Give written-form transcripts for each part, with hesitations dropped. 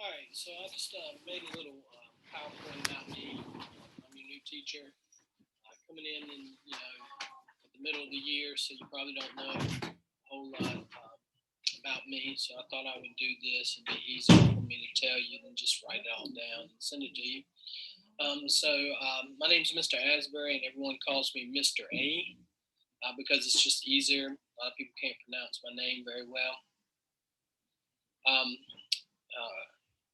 All right, so I just made a little PowerPoint about me. I'm your new teacher, coming in, at the middle of the year, so you probably don't know a whole lot about me. So I thought I would do this. It'd be easier for me to tell you than just write it all down and send it to you. My name's Mr. Asbury, and everyone calls me Mr. A because it's just easier. A lot of people can't pronounce my name very well. Um, uh,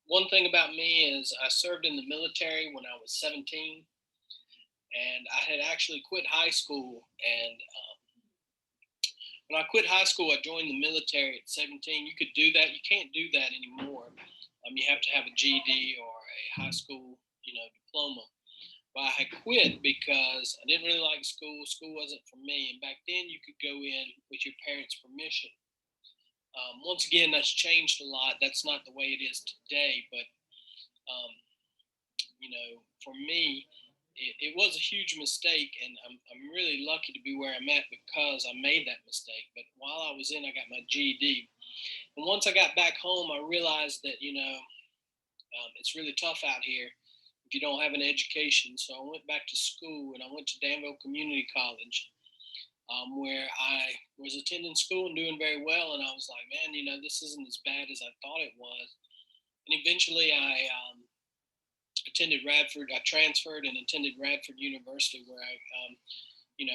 One thing about me is I served in the military when I was 17, and I had actually quit high school. And when I quit high school, I joined the military at 17. You could do that. You can't do that anymore. You have to have a GED or a high school, diploma. But I had quit because I didn't really like school. School wasn't for me. And back then, you could go in with your parents' permission. Once again, that's changed a lot. That's not the way it is today. But um, for me, it was a huge mistake, and I'm really lucky to be where I'm at because I made that mistake. But while I was in, I got my GED, and once I got back home, I realized that it's really tough out here if you don't have an education. So I went back to school, and I went to Danville Community College, where I was attending school and doing very well. And I was like, man, this isn't as bad as I thought it was. And eventually, I attended Radford. I transferred and attended Radford University, where I,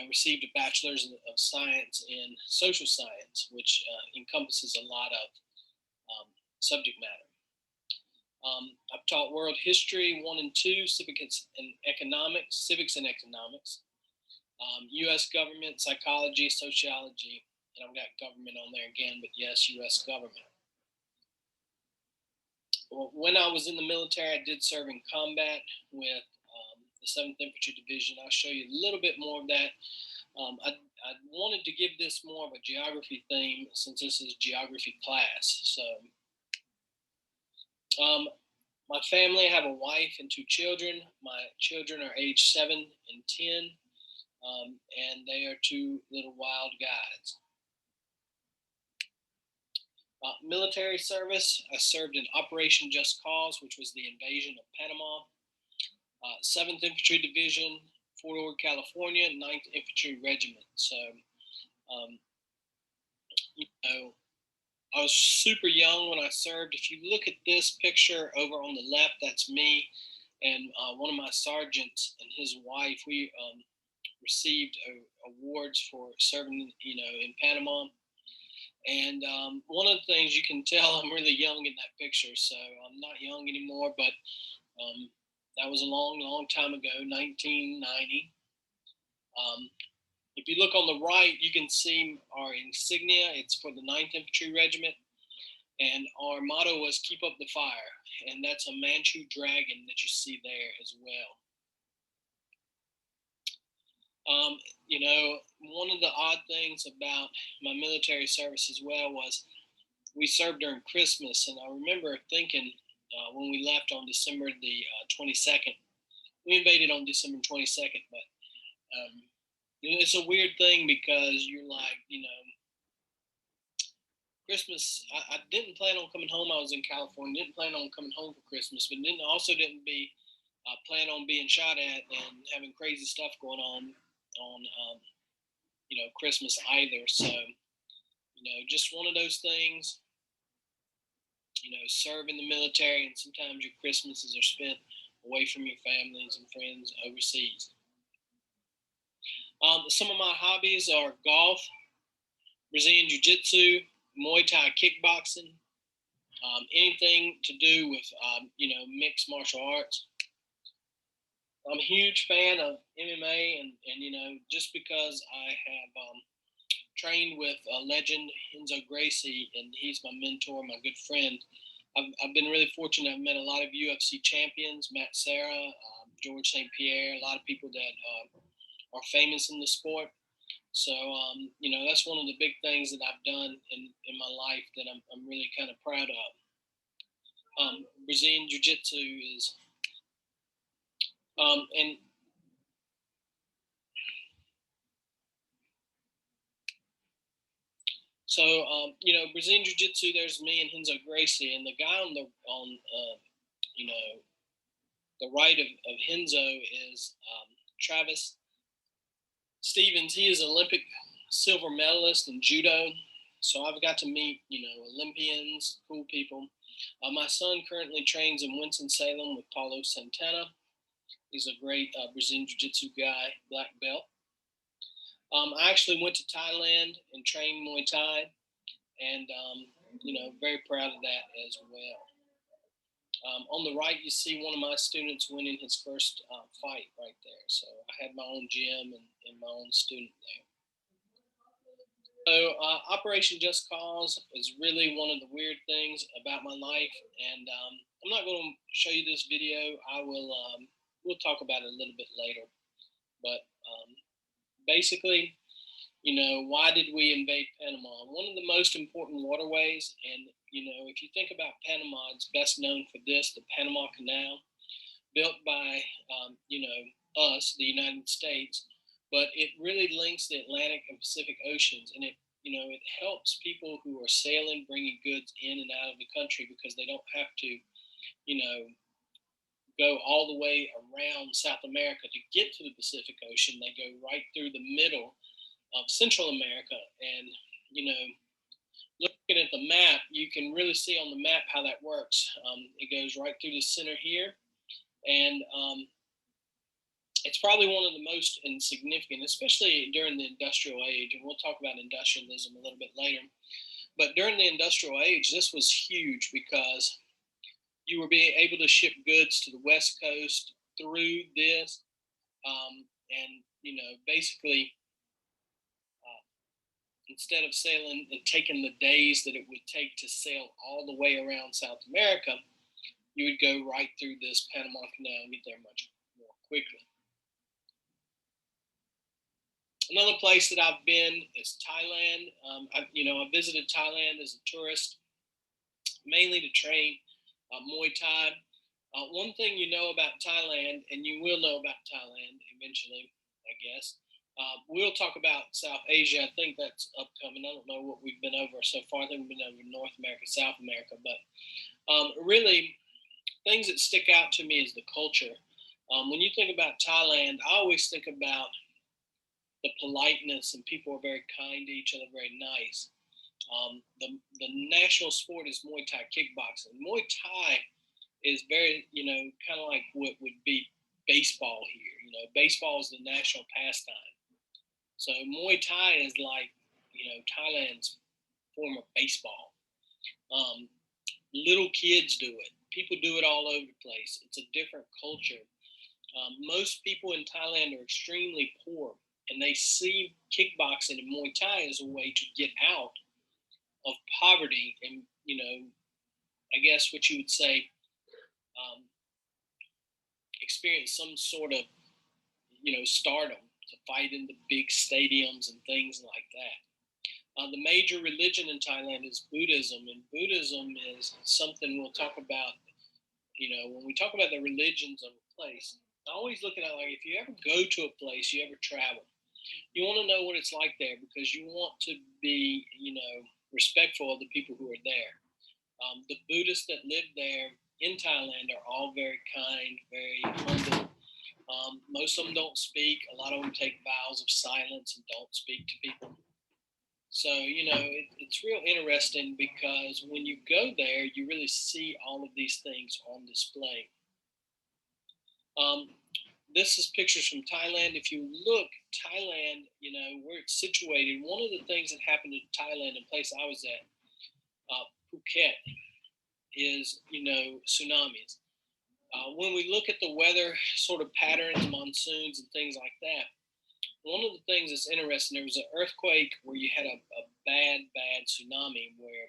received a bachelor's of science in social science, which encompasses a lot of subject matter. I've taught world history 1 and 2, civics and economics, U.S. government, psychology, sociology, and I've got government on there again, but yes, U.S. government. Well, when I was in the military, I did serve in combat with the 7th Infantry Division. I'll show you a little bit more of that. I wanted to give this more of a geography theme since this is geography class. Um, my family, I have a wife and 2 children. My children are age 7 and 10, and they are 2 little wild guys. Military service, I served in Operation Just Cause, which was the invasion of Panama. 7th Infantry Division, Fort Ord, California, 9th Infantry Regiment. So, um, you know, I was super young when I served. If you look at this picture over on the left, that's me and one of my sergeants and his wife. We received awards for serving, in Panama. And one of the things you can tell, I'm really young in that picture, so I'm not young anymore, but um, that was a long, long time ago, 1990. Um, if you look on the right, you can see our insignia. It's for the 9th Infantry Regiment, and our motto was "Keep up the fire," and that's a Manchu dragon that you see there as well. Um, One of the odd things about my military service as well was we served during Christmas, and I remember thinking when we left on December the 22nd, we invaded on December 22nd, but it's a weird thing because you're like, Christmas. I didn't plan on coming home. I was in California. Didn't plan on coming home for Christmas, but didn't be plan on being shot at and having crazy stuff going on Christmas either. So just one of those things. Serve in the military, and sometimes your Christmases are spent away from your families and friends overseas. Some of my hobbies are golf, Brazilian Jiu Jitsu, Muay Thai kickboxing, anything to do with, mixed martial arts. I'm a huge fan of MMA, and just because I have trained with a legend, Enzo Gracie, and he's my mentor, my good friend. I've been really fortunate. I've met a lot of UFC champions, Matt Serra, George St. Pierre, a lot of people that are famous in the sport. So, that's one of the big things that I've done in my life that I'm really kind of proud of. Brazilian Jiu Jitsu is, and So, Brazilian Jiu Jitsu. There's me and Renzo Gracie, and the guy you know, the right of Renzo is Travis Stevens. He is Olympic silver medalist in judo. So I've got to meet, Olympians, cool people. My son currently trains in Winston-Salem with Paulo Santana. He's a great Brazilian Jiu-Jitsu guy, black belt. I actually went to Thailand and trained Muay Thai, and very proud of that as well. On the right, you see one of my students winning his first fight right there. So I had my own gym and my own student there. So Operation Just Cause is really one of the weird things about my life, and I'm not going to show you this video. We'll talk about it a little bit later. But basically, why did we invade Panama? One of the most important waterways, and if you think about Panama, it's best known for this: the Panama Canal, built by us, the United States, but it really links the Atlantic and Pacific Oceans, and it helps people who are sailing, bringing goods in and out of the country because they don't have to, you know, go all the way around South America to get to the Pacific Ocean. They go right through the middle of Central America, and you know, looking at the map, you can really see on the map how that works. It goes right through the center here, and it's probably one of the most insignificant, especially during the industrial age. And we'll talk about industrialism a little bit later. But during the industrial age, this was huge because you were being able to ship goods to the West Coast through this. And, basically, instead of sailing and taking the days that it would take to sail all the way around South America, you would go right through this Panama Canal and get there much more quickly. Another place that I've been is Thailand. I visited Thailand as a tourist, mainly to train Muay Thai. One thing you know about Thailand, and you will know about Thailand eventually, I guess. We'll talk about South Asia. I think that's upcoming. I don't know what we've been over so far. I think we've been over North America, South America, but really, things that stick out to me is the culture. When you think about Thailand, I always think about the politeness, and people are very kind to each other, very nice. The national sport is Muay Thai kickboxing. Muay Thai is very, kind of like what would be baseball here. Baseball is the national pastime. So Muay Thai is like, Thailand's form of baseball. Um, Little kids do it. People do it all over the place. It's a different culture. Most people in Thailand are extremely poor, and they see kickboxing and Muay Thai as a way to get out of poverty and, I guess what you would say, um, experience some sort of, stardom to fight in the big stadiums and things like that. The major religion in Thailand is Buddhism, and Buddhism is something we'll talk about. When we talk about the religions of a place, I always look at it like if you ever go to a place, you ever travel, you want to know what it's like there because you want to be, respectful of the people who are there. The Buddhists that live there in Thailand are all very kind, very humble. Most of them don't speak. A lot of them take vows of silence and don't speak to people. So, it's real interesting because when you go there, you really see all of these things on display. Um, this is pictures from Thailand. If you look, Thailand, where it's situated, one of the things that happened in Thailand, the place I was at, Phuket, is, tsunamis. When we look at the weather sort of patterns, monsoons, and things like that, one of the things that's interesting, there was an earthquake where you had a bad tsunami where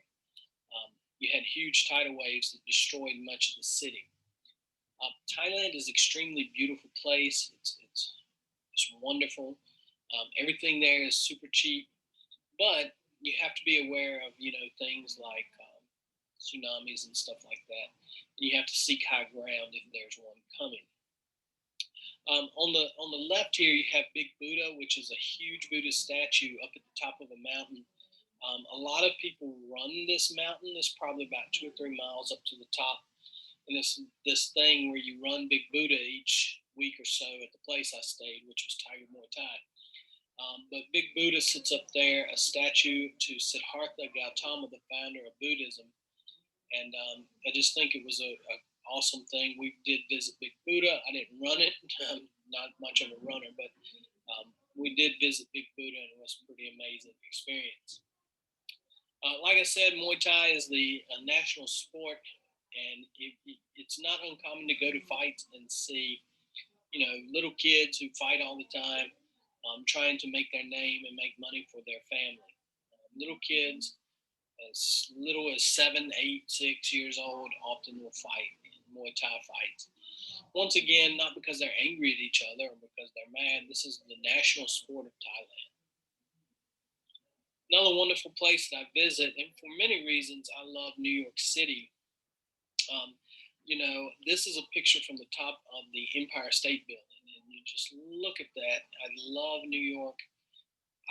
you had huge tidal waves that destroyed much of the city. Thailand is an extremely beautiful place. It's wonderful. Everything there is super cheap, but you have to be aware of things like tsunamis and stuff like that. And you have to seek high ground if there's one coming. On the left here, you have Big Buddha, which is a huge Buddha statue up at the top of a mountain. A lot of people run this mountain. It's probably about 2 or 3 miles up to the top, and this thing where you run Big Buddha each week or so at the place I stayed, which was Tiger Muay Thai. But Big Buddha sits up there, a statue to Siddhartha Gautama, the founder of Buddhism, and I just think it was a awesome thing. We did visit Big Buddha. I didn't run it. I'm not much of a runner, but we did visit Big Buddha, and it was a pretty amazing experience. Like I said, Muay Thai is the national sport, and it's not uncommon to go to fights and see, little kids who fight all the time, trying to make their name and make money for their family. Little kids as little as 7, 8, 6 years old often will fight in Muay Thai fights. Once again, not because they're angry at each other or because they're mad. This is the national sport of Thailand. Another wonderful place that I visit, and for many reasons, I love New York City. Um, this is a picture from the top of the Empire State Building, and you just look at that. I love New York.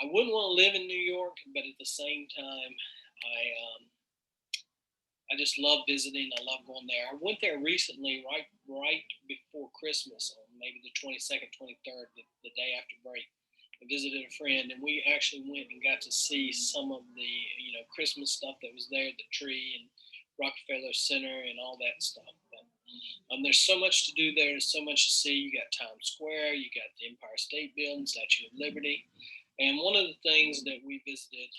I wouldn't want to live in New York, but at the same time, I I just love visiting. I love going there. I went there recently, right before Christmas, on maybe the 22nd, 23rd, the day after break. I visited a friend, and we actually went and got to see some of the Christmas stuff that was there, the tree and Rockefeller Center and all that stuff. But there's so much to do there. There's so much to see. You got Times Square, you got the Empire State Building, Statue of Liberty, and one of the things that we visited,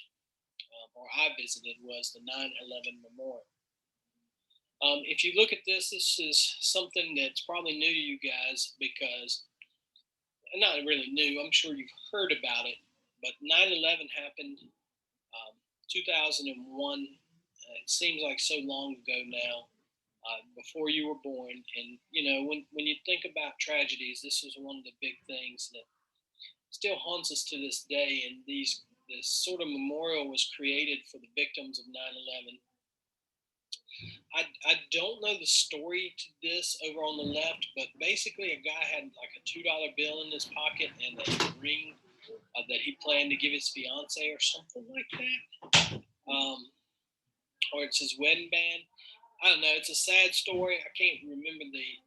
or I visited, was the 9/11 Memorial. If you look at this is something that's probably new to you guys because, not really new, I'm sure you've heard about it, but 9/11 happened 2001. It seems like so long ago now, before you were born. And, when you think about tragedies, this was one of the big things that still haunts us to this day. And this sort of memorial was created for the victims of 9/11. I don't know the story to this over on the left, but basically a guy had like a $2 bill in his pocket and a ring that he planned to give his fiance or something like that, or it's his wedding band. I don't know. It's a sad story. I can't remember the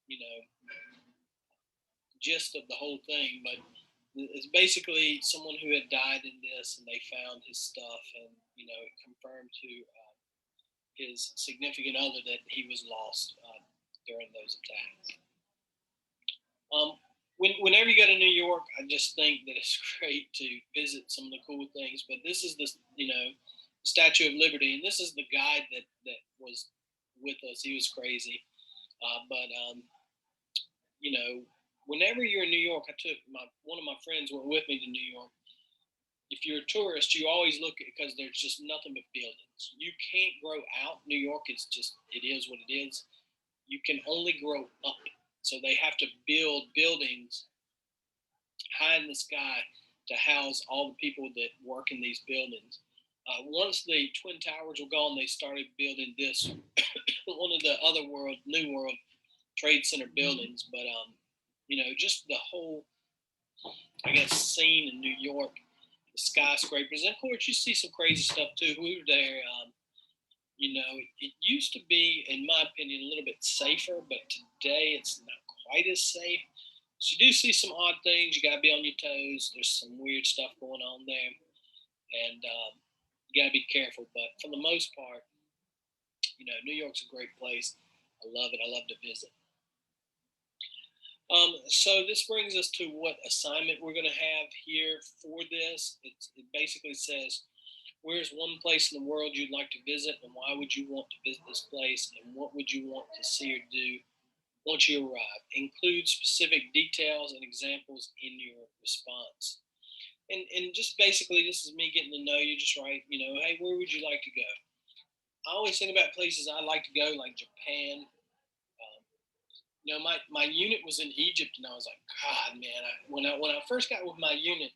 you know gist of the whole thing, but it's basically someone who had died in this, and they found his stuff, and it confirmed to his significant other that he was lost during those attacks. Whenever you go to New York, I just think that it's great to visit some of the cool things. But this is the Statue of Liberty, and this is the guide that was with us. He was crazy, but you know, whenever you're in New York, I took one of my friends went with me to New York. If you're a tourist, you always look at because there's just nothing but buildings. You can't grow out. New York is just it is what it is. You can only grow up. So they have to build buildings high in the sky to house all the people that work in these buildings. Once the Twin Towers were gone, they started building this one of the other New World Trade Center buildings. But just the whole, I guess, scene in New York, the skyscrapers, and of course you see some crazy stuff too. We were there. It used to be, in my opinion, a little bit safer, but today it's not quite as safe. So you do see some odd things. You got to be on your toes. There's some weird stuff going on there, and you got to be careful. But for the most part, New York's a great place. I love it. I love to visit. So this brings us to what assignment we're going to have here for this. It basically says, where's one place in the world you'd like to visit, and why would you want to visit this place, and what would you want to see or do once you arrive? Include specific details and examples in your response. And just basically, this is me getting to know you. Just write, hey, where would you like to go? I always think about places I'd like to go, like Japan. My unit was in Egypt, and I was like, God, man, when I first got with my unit,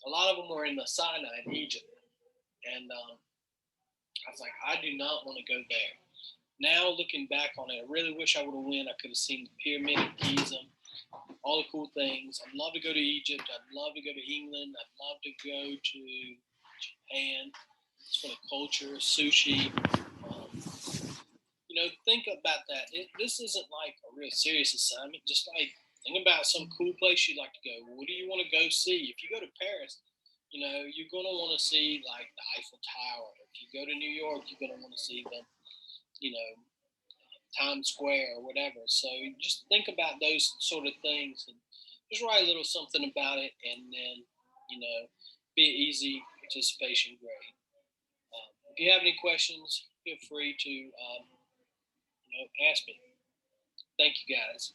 a lot of them were in the Sinai in Egypt, and I was like, I do not want to go there. Now looking back on it, I really wish I would have went. I could have seen the pyramid of Giza, all the cool things. I'd love to go to Egypt. I'd love to go to England. I'd love to go to Japan. It's for the culture, sushi. Um, think about that. This isn't like a real serious assignment. Just like think about some cool place you'd like to go. What do you want to go see? If you go to Paris, you're gonna want to see like the Eiffel Tower. If you go to New York, you're gonna want to see you know, Times Square or whatever. So just think about those sort of things and just write a little something about it, and then be an easy participation grade. If you have any questions, feel free to ask me. Thank you, guys.